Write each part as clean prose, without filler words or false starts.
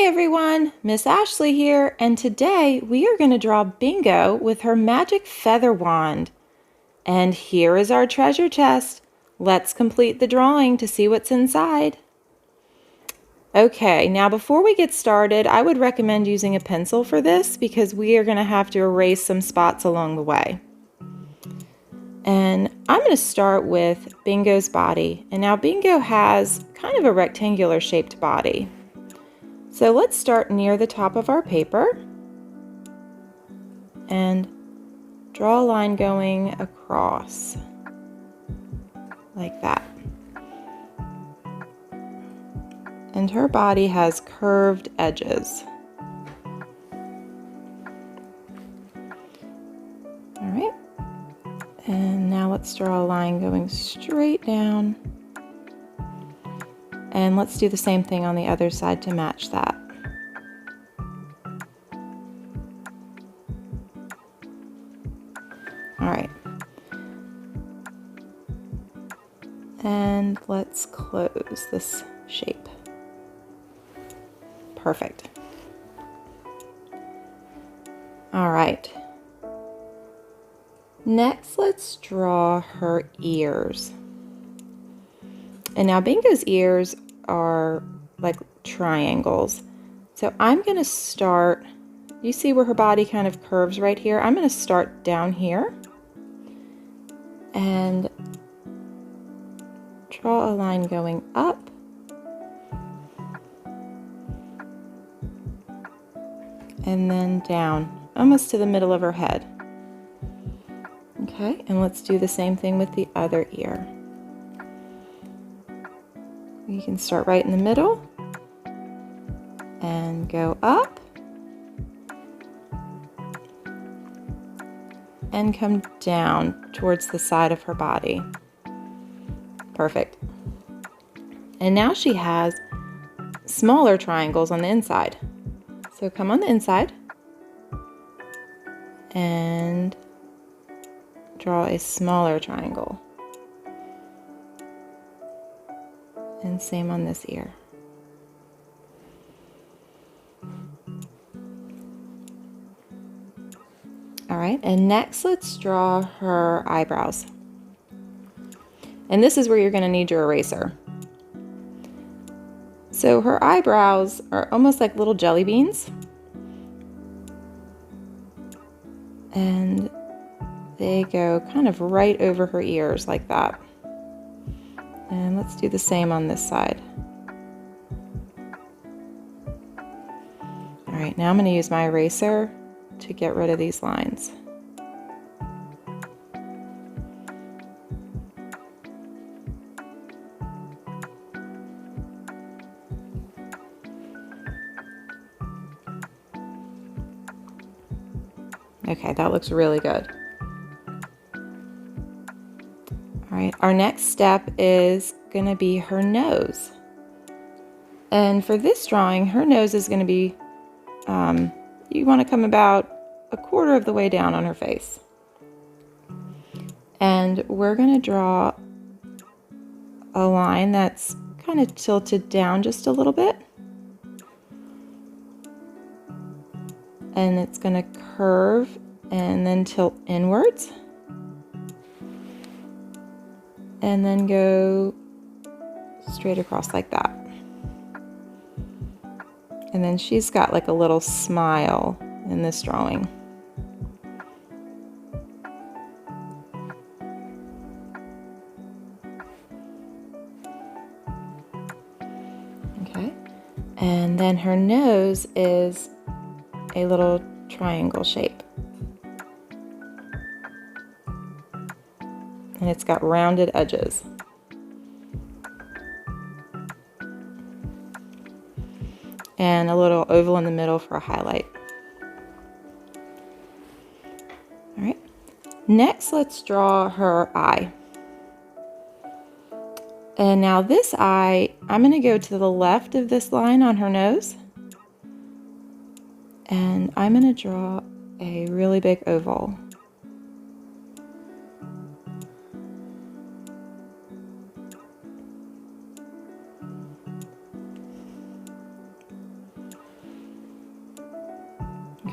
everyone, Miss Ashley here, and today we are going to draw Bingo with her magic feather wand. And here is our treasure chest. Let's complete the drawing to see what's inside. Okay, now before we get started, I would recommend using a pencil for this because we are going to have to erase some spots along the way. And I'm going to start with Bingo's body. And now Bingo has kind of a rectangular shaped body. So let's start near the top of our paper and draw a line going across like that. And her body has curved edges. All right. And now let's draw a line going straight down. And let's do the same thing on the other side to match that. All right. And let's close this shape. Perfect. All right. Next, let's draw her ears. And now Bingo's ears are like triangles. So I'm going to start, you see where her body kind of curves right here? I'm going to start down here and draw a line going up and then down, almost to the middle of her head. Okay, and let's do the same thing with the other ear. You can start right in the middle and go up and come down towards the side of her body. Perfect. And now she has smaller triangles on the inside. So come on the inside and draw a smaller triangle. And same on this ear. All right, and next let's draw her eyebrows. And this is where you're going to need your eraser. So her eyebrows are almost like little jelly beans. And they go kind of right over her ears like that. And let's do the same on this side. All right, now I'm going to use my eraser to get rid of these lines. Okay, that looks really good. All right, our next step is going to be her nose. And for this drawing, her nose is going to be, you want to come about a quarter of the way down on her face. And we're going to draw a line that's kind of tilted down just a little bit. And it's going to curve and then tilt inwards. And then go straight across like that. And then she's got like a little smile in this drawing. Okay. And then her nose is a little triangle shape. And it's got rounded edges. And a little oval in the middle for a highlight. All right. Next, let's draw her eye. And now this eye, I'm going to go to the left of this line on her nose. And I'm going to draw a really big oval.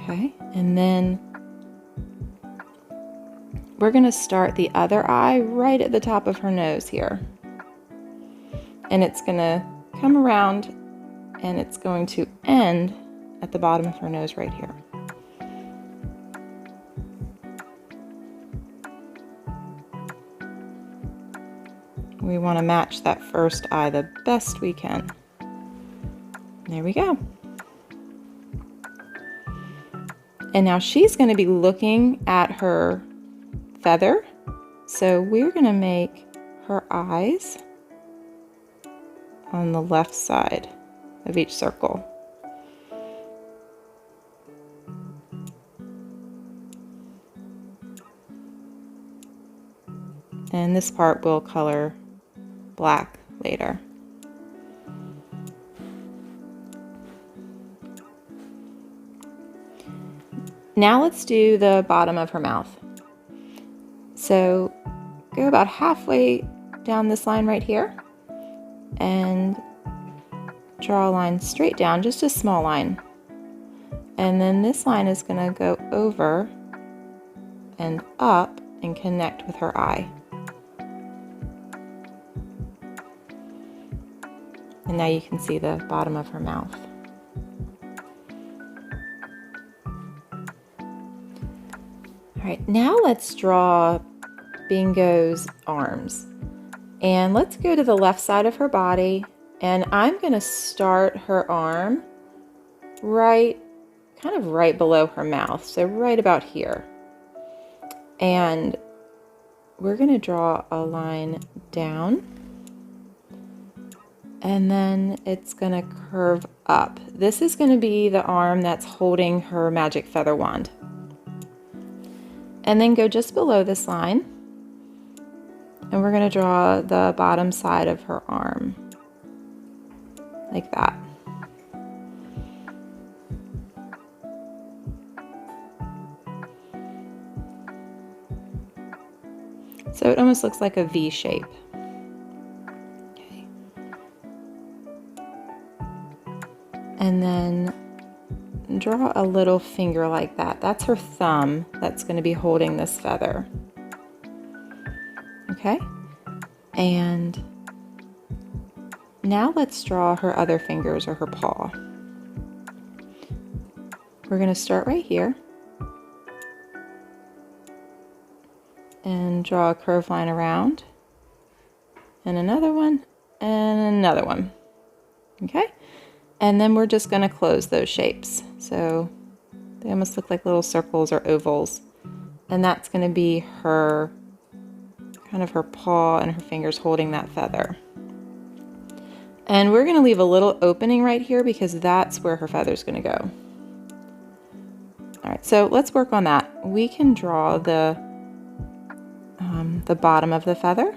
Okay, and then we're going to start the other eye right at the top of her nose here. And it's going to come around and it's going to end at the bottom of her nose right here. We want to match that first eye the best we can. There we go. And now she's going to be looking at her feather. So we're going to make her eyes on the left side of each circle. And this part will color black later. Now let's do the bottom of her mouth. So go about halfway down this line right here and draw a line straight down, just a small line. And then this line is going to go over and up and connect with her eye. And now you can see the bottom of her mouth. All right, now let's draw Bingo's arms. And let's go to the left side of her body, and I'm going to start her arm kind of right below her mouth, so right about here. And we're going to draw a line down, and then it's going to curve up. This is going to be the arm that's holding her magic feather wand. And then go just below this line, and we're going to draw the bottom side of her arm, like that. So it almost looks like a V shape. Okay. And then draw a little finger like that. That's her thumb that's going to be holding this feather. Okay, and now let's draw her other fingers or her paw. We're going to start right here and draw a curved line around, and another one, and another one. Okay, and then we're just going to close those shapes. So they almost look like little circles or ovals, and that's going to be her kind of her paw and her fingers holding that feather. And we're going to leave a little opening right here because that's where her feather is going to go. All right, so let's work on that. We can draw the bottom of the feather.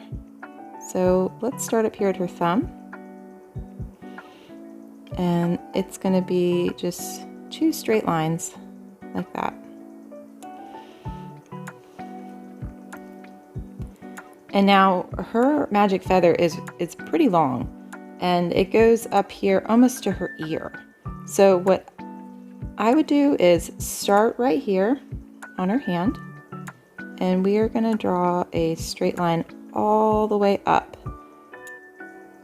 So let's start up here at her thumb. And it's going to be just 2 straight lines like that. And now her magic feather is pretty long, and it goes up here almost to her ear. So what I would do is start right here on her hand, and we are going to draw a straight line all the way up,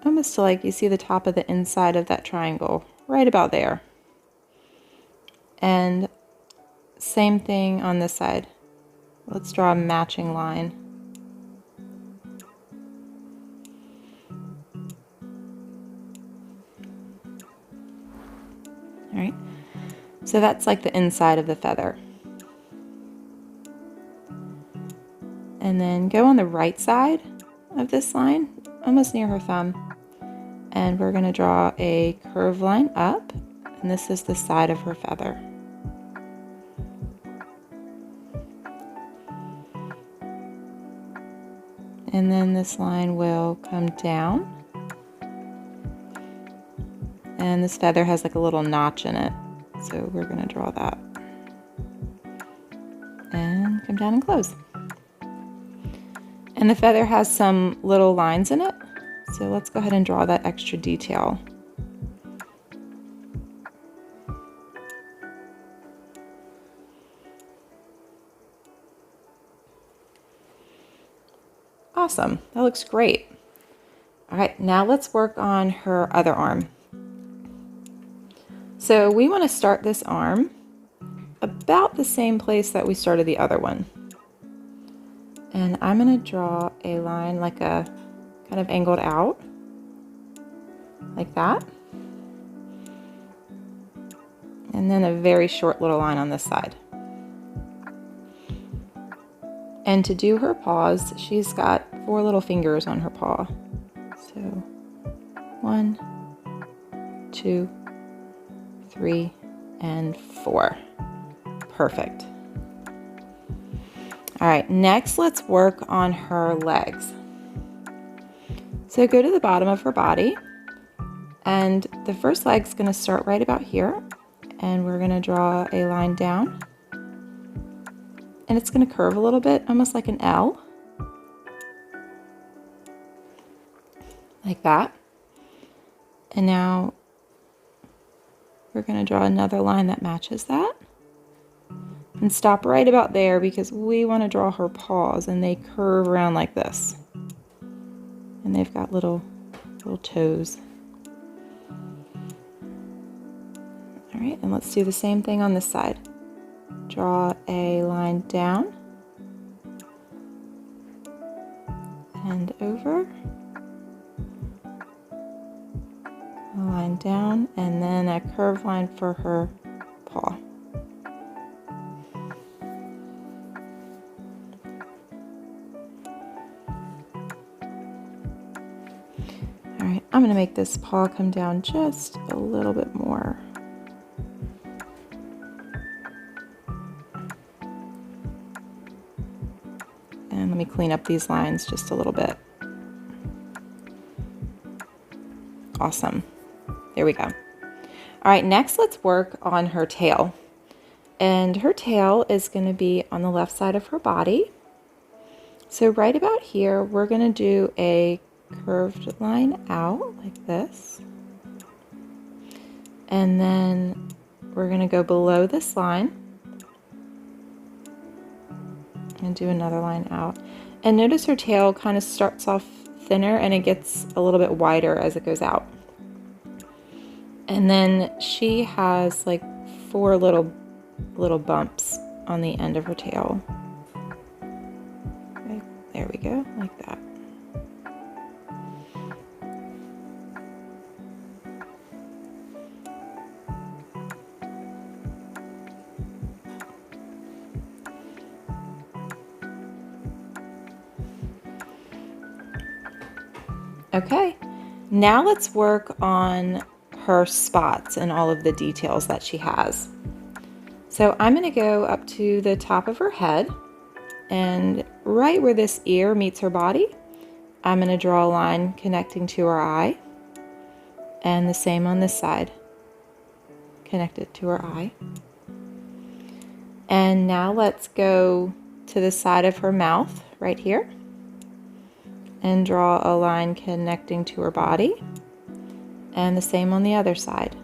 almost to like you see the top of the inside of that triangle, right about there. And same thing on this side. Let's draw a matching line. All right, so that's like the inside of the feather. And then go on the right side of this line, almost near her thumb, and we're going to draw a curved line up, and this is the side of her feather. And then this line will come down. And this feather has like a little notch in it, so we're going to draw that. And come down and close. And the feather has some little lines in it, so let's go ahead and draw that extra detail. Awesome. That looks great. All right, now let's work on her other arm. So we want to start this arm about the same place that we started the other one. And I'm going to draw a line like a kind of angled out, like that. And then a very short little line on this side. And to do her paws, she's got 4 little fingers on her paw. So 1, 2, 3, and 4. Perfect. All right, next let's work on her legs. So go to the bottom of her body, and the first leg's going to start right about here, and we're going to draw a line down, and it's going to curve a little bit, almost like an L, like that. And now we're going to draw another line that matches that. And stop right about there because we want to draw her paws, and they curve around like this. And they've got little toes. All right, and let's do the same thing on this side. Draw a line down and over. A line down, and then a curved line for her paw. All right, I'm going to make this paw come down just a little bit more. And let me clean up these lines just a little bit. Awesome. There we go. All right, next let's work on her tail. And her tail is going to be on the left side of her body. So right about here, we're going to do a curved line out like this. And then we're going to go below this line and do another line out. And notice her tail kind of starts off thinner and it gets a little bit wider as it goes out. And then she has like 4 little bumps on the end of her tail. Okay, there we go, like that. Okay, now let's work on her spots and all of the details that she has. So I'm going to go up to the top of her head, and right where this ear meets her body, I'm going to draw a line connecting to her eye, and the same on this side, connected to her eye. And now let's go to the side of her mouth right here and draw a line connecting to her body, and the same on the other side.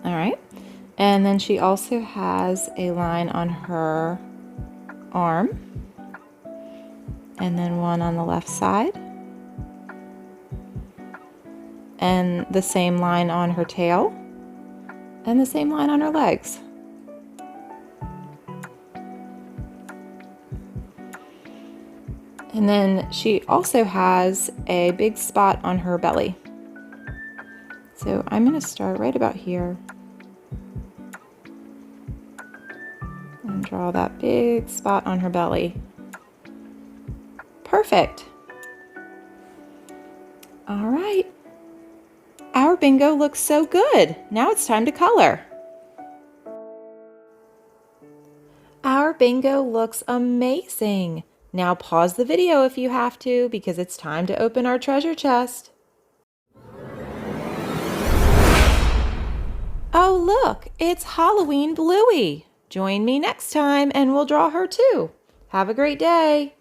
All right, and then she also has a line on her arm, and then one on the left side, and the same line on her tail, and the same line on her legs. And then she also has a big spot on her belly. So I'm going to start right about here and draw that big spot on her belly. Perfect. All right. Our bingo looks so good. Now it's time to color. Our bingo looks amazing. Now pause the video if you have to, because it's time to open our treasure chest. Oh look, it's Halloween Bluey. Join me next time and we'll draw her too. Have a great day.